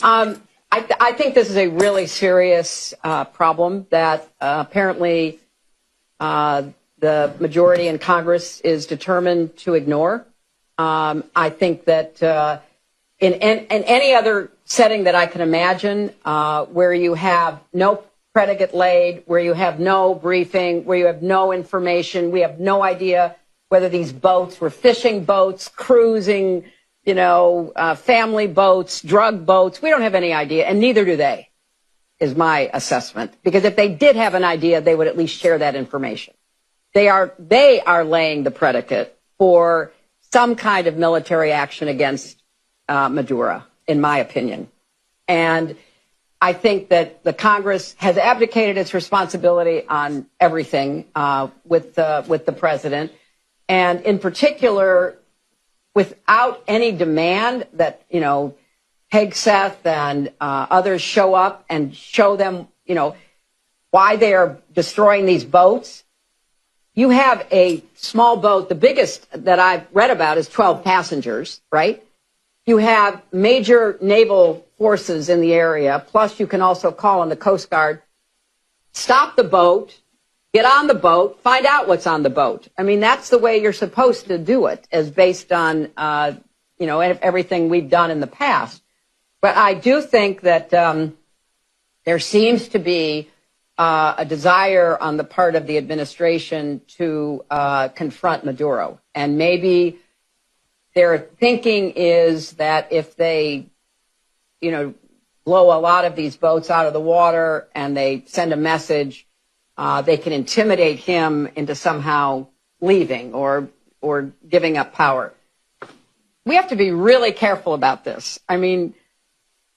I think this is a really serious problem that apparently the majority in Congress is determined to ignore. I think that in any other setting that I can imagine, where you have no predicate laid, where you have no briefing, where you have no information, we have no idea whether these boats were fishing boats, cruising, family boats, drug boats. We don't have any idea, and neither do they, is my assessment. Because if they did have an idea, they would at least share that information. They are laying the predicate for some kind of military action against Maduro, in my opinion. And I think that the Congress has abdicated its responsibility on everything with the president, and in particular, without any demand that Hegseth and others show up and show them why they are destroying these boats. You have a small boat. The biggest that I've read about is 12 passengers, right? You have major naval forces in the area. Plus, you can also call on the Coast Guard, stop the boat, get on the boat, find out what's on the boat. I mean, that's the way you're supposed to do it, as based on, everything we've done in the past. But I do think that there seems to be a desire on the part of the administration to confront Maduro. And maybe their thinking is that if they, blow a lot of these boats out of the water and they send a message, they can intimidate him into somehow leaving or giving up power. We have to be really careful about this. I mean,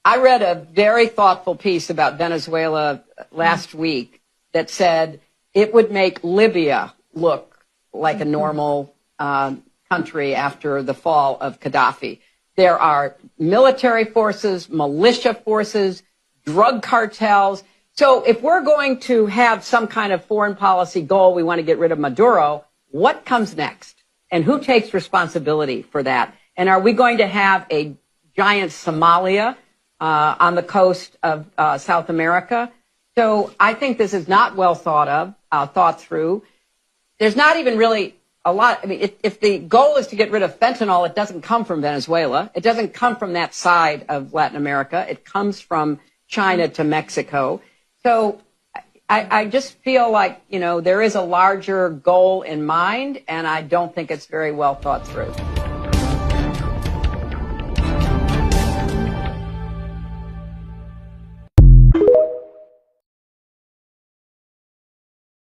I read a very thoughtful piece about Venezuela last week that said it would make Libya look like a normal country after the fall of Gadafi. There are military forces, militia forces, drug cartels. So if we're going to have some kind of foreign policy goal, we want to get rid of Maduro, what comes next? And who takes responsibility for that? And are we going to have a giant Somalia on the coast of South America? So I think this is not well thought through. There's not even really a lot. I mean, if the goal is to get rid of fentanyl, it doesn't come from Venezuela. It doesn't come from that side of Latin America. It comes from China to Mexico. So I just feel like, there is a larger goal in mind, and I don't think it's very well thought through.